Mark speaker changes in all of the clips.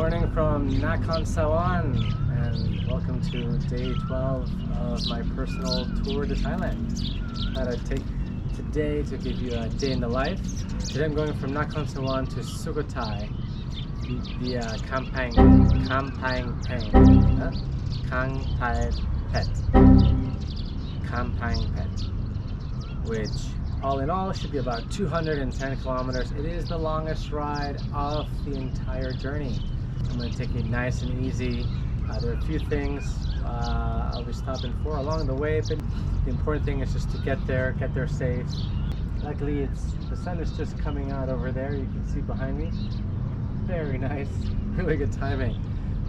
Speaker 1: morning from Nakhon Sawan, and welcome to day 12 of my personal tour to Thailand. I thought I'd take today to give you a day in the life. Today I'm going from Nakhon Sawan to Sukhothai via Kampang Pet, which all in all should be about 210 kilometers. It is the longest ride of the entire journey. I'm going to take it nice and easy. There are a few things I'll be stopping for along the way, but the important thing is just to get there safe. Luckily the sun is just coming out over there, you can see behind me. Very nice, really good timing.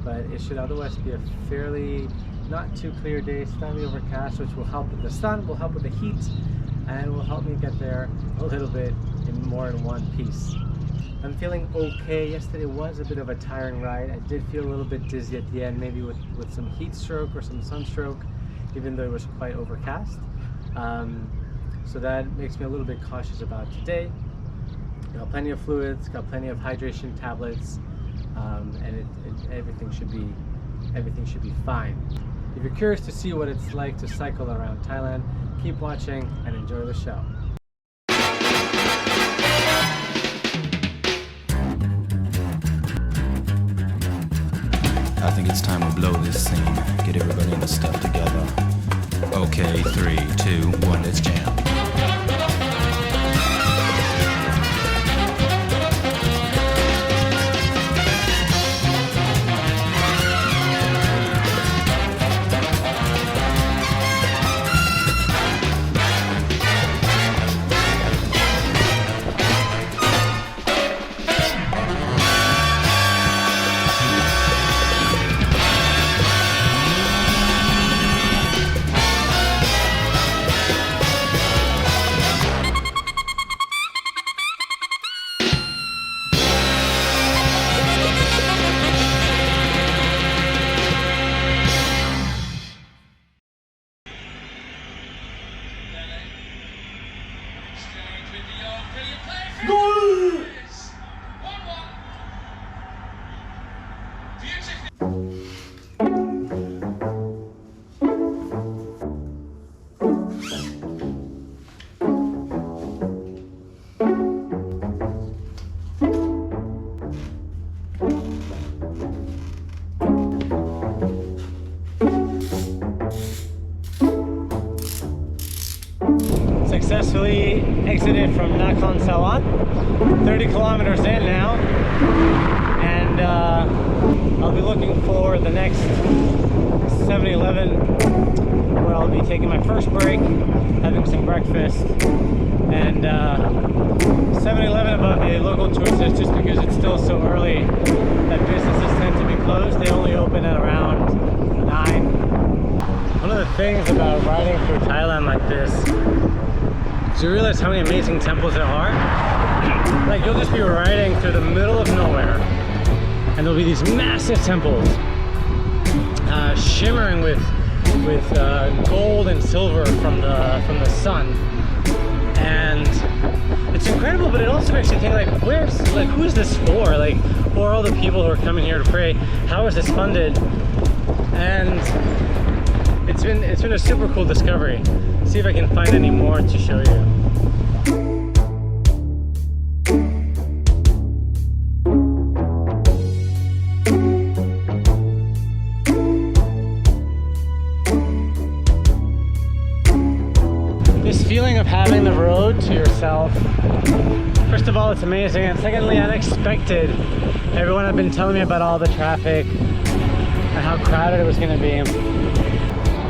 Speaker 1: But it should otherwise be a fairly not too clear day, slightly overcast, which will help with the sun, will help with the heat, and will help me get there a little bit more in one piece. I'm feeling okay. Yesterday was a bit of a tiring ride. I did feel a little bit dizzy at the end, maybe with some heat stroke or some sunstroke, even though it was quite overcast. So that makes me a little bit cautious about today. Got plenty of fluids, got plenty of hydration tablets, and everything should be fine. If you're curious to see what it's like to cycle around Thailand, keep watching and enjoy the show.
Speaker 2: I think it's time we blow this scene. Get everybody in the stuff together. Okay, 3, 2, 1, let's jam.
Speaker 1: Successfully exited from Nakhon Sawan, 30 kilometers in now, and I'll be looking for the next 7-Eleven where I'll be taking my first break, having some breakfast, and 7-Eleven above the local tourists, just because it's still so early that businesses tend to be closed. They only open at around 9. One of the things about riding through Thailand like this, you realize how many amazing temples there are. Like, you'll just be riding through the middle of nowhere and there'll be these massive temples shimmering with gold and silver from the sun, and it's incredible. But it also makes you think, like, who is this for? Like, who are all the people who are coming here to pray? How is this funded? And it's been a super cool discovery. See if I can find any more to show you. This feeling of having the road to yourself, first of all, it's amazing, and secondly, unexpected. Everyone had been telling me about all the traffic and how crowded it was going to be.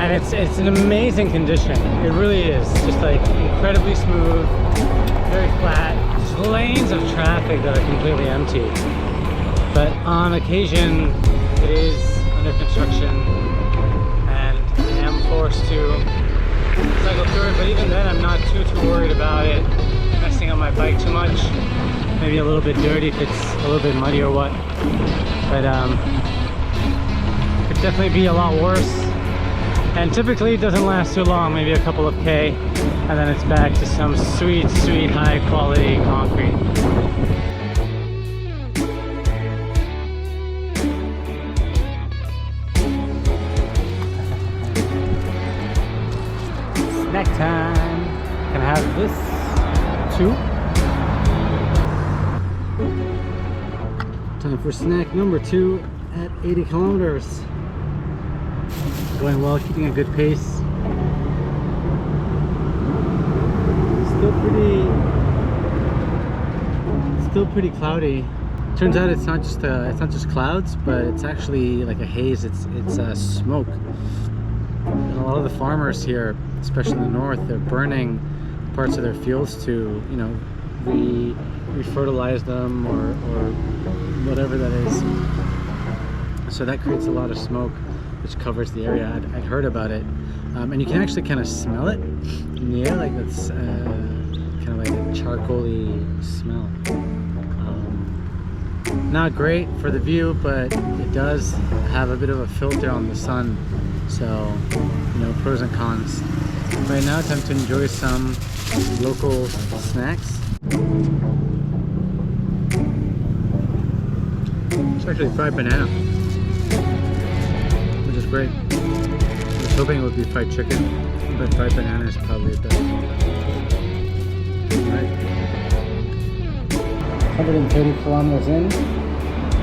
Speaker 1: And it's an amazing condition. It really is. Just like incredibly smooth, very flat, just lanes of traffic that are completely empty. But on occasion, it is under construction, and I am forced to cycle through it. But even then, I'm not too worried about it messing up my bike too much. Maybe a little bit dirty if it's a little bit muddy or what. But it could definitely be a lot worse. And typically it doesn't last too long, maybe a couple of K, and then it's back to some sweet, high quality concrete. 2. Time for snack number 2 at 80 kilometers. Going well, keeping a good pace. Still pretty cloudy. Turns out it's not just clouds, but it's actually like a haze. It's smoke. And a lot of the farmers here, especially in the north, they're burning parts of their fields to, you know, re-fertilize them or whatever that is. So that creates a lot of smoke, which covers the area. I'd heard about it, and you can actually kind of smell it in the air, like it's kind of like a charcoaly smell. Not great for the view, but it does have a bit of a filter on the sun, so, you know, pros and cons. Right now, time to enjoy some local snacks. It's actually fried banana, which is great. I was hoping it would be fried chicken, but fried banana is probably the best. Right. 130 kilometers in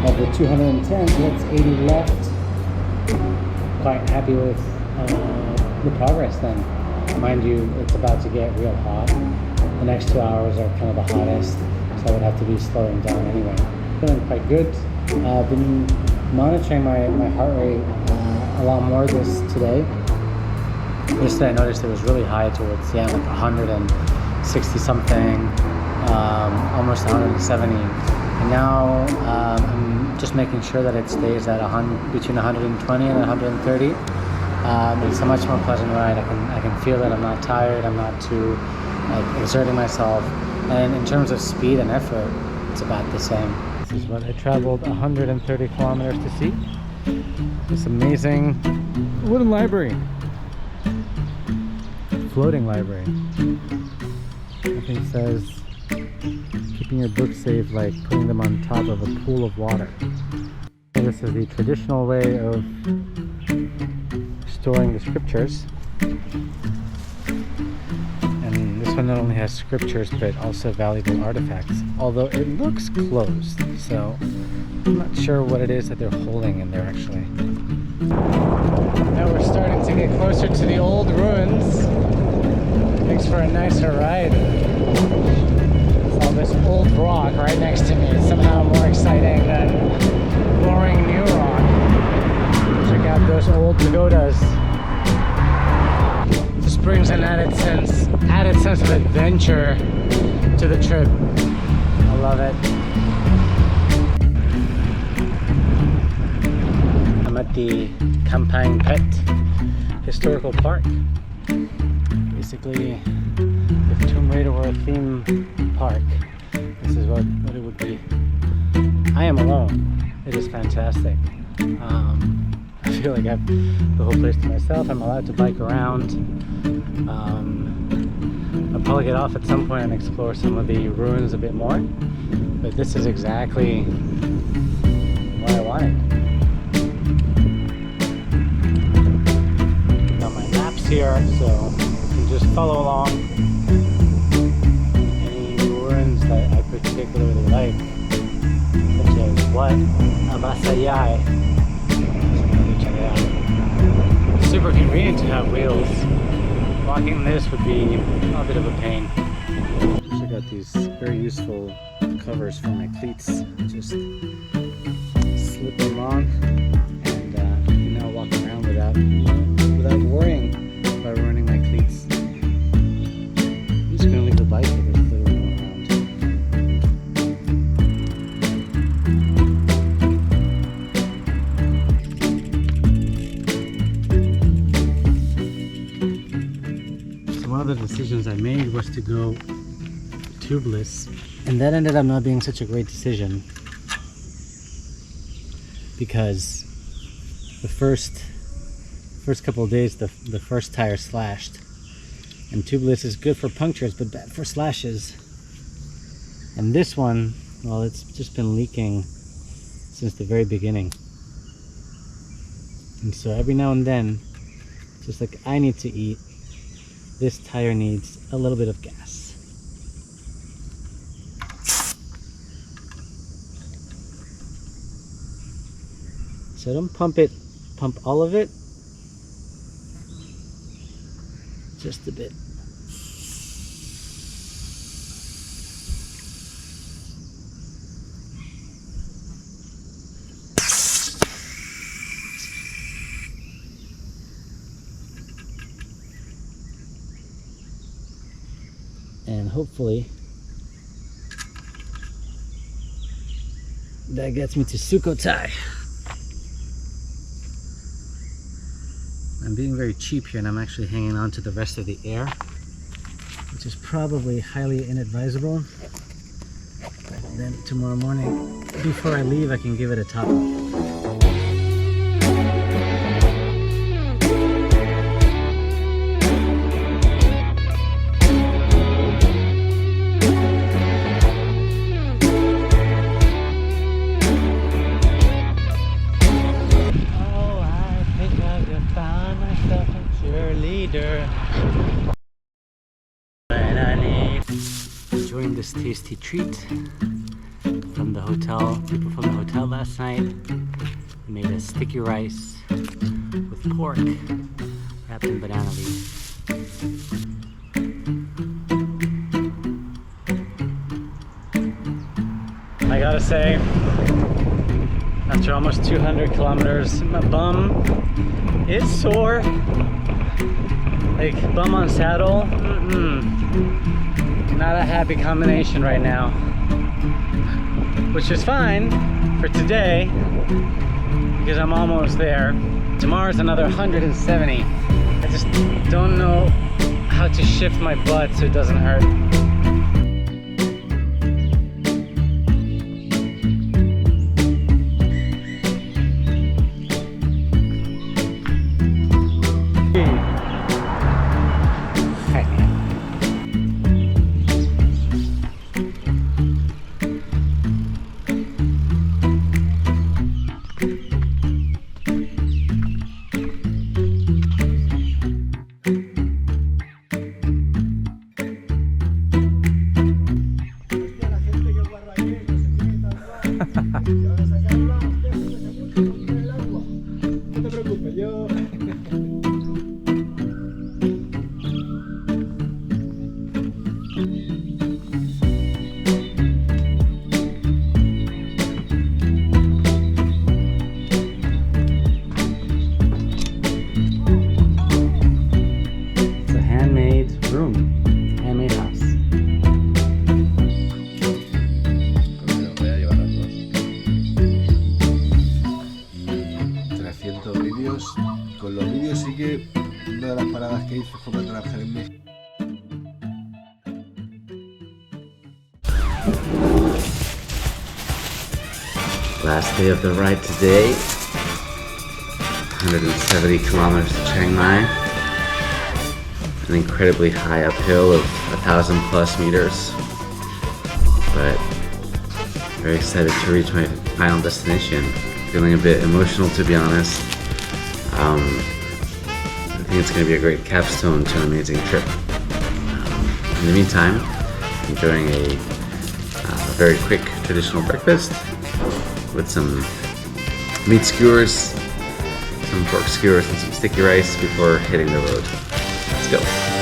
Speaker 1: of the 210, so that's 80 left. Quite happy with the progress then. Mind you, it's about to get real hot. The next 2 hours are kind of the hottest, so I would have to be slowing down anyway. Feeling quite good. I've been monitoring my heart rate a lot more today. Yesterday I noticed it was really high towards the end, like 160 something, almost 170. And now I'm just making sure that it stays at between 120 and 130. It's a much more pleasant ride. I can feel that I'm not tired, I'm not too exerting myself. And in terms of speed and effort, it's about the same. This is what I traveled 130 kilometers to see. This amazing wooden library. Floating library. I think it says, keeping your books safe like putting them on top of a pool of water. This is the traditional way of storing the scriptures. And this one not only has scriptures but also valuable artifacts, although it looks closed, so I'm not sure what it is that they're holding in there actually. Now we're starting to get closer to the old ruins. Makes for a nicer ride. All this old rock right next to me is somehow more exciting than boring new rock. Check out those old pagodas. This brings an added sense of adventure to the trip. I love it. I'm at the Kampang Pet Historical Park. Basically, if Tomb Raider were a theme park, this is what it would be. I am alone. It is fantastic. I feel like I have the whole place to myself. I'm allowed to bike around. I'll probably get off at some point and explore some of the ruins a bit more. But this is exactly what I wanted. Got my maps here, so just follow along. Any ruins that I particularly like, such as what? Abasayai. Check it out. Super convenient to have wheels. Walking this would be a bit of a pain. Check out these very useful covers for my cleats. Just slip them on, and you can now walk around without worrying about ruining my cleats. I'm just gonna leave the bike here, there's literally no around. So one of the decisions I made was to go tubeless, and that ended up not being such a great decision because the first couple of days the first tire slashed, and tubeless is good for punctures but bad for slashes. And this one, well, it's just been leaking since the very beginning, and so every now and then, just like I need to eat, this tire needs a little bit of gas. So don't pump it, pump all of it. Just a bit. And hopefully that gets me to Sukhothai. I'm being very cheap here and I'm actually hanging on to the rest of the air, which is probably highly inadvisable. But then tomorrow morning, before I leave, I can give it a top up. Enjoying this tasty treat from the hotel. People from the hotel last night made a sticky rice with pork wrapped in banana leaves. I gotta say, after almost 200 kilometers, my bum is sore. Like, bum on saddle, not a happy combination right now. Which is fine for today, because I'm almost there. Tomorrow's another 170. I just don't know how to shift my butt so it doesn't hurt.
Speaker 3: Con los vídeos sí que una de las paradas que hice fue para trabajar en México.
Speaker 4: Last day of the ride today, 170 kilometers to Chiang Mai, an incredibly high uphill of 1,000 plus meters, but very excited to reach my final destination. Feeling a bit emotional, to be honest. I think it's going to be a great capstone to an amazing trip. In the meantime, enjoying a very quick traditional breakfast with some meat skewers, some pork skewers, and some sticky rice before hitting the road. Let's go.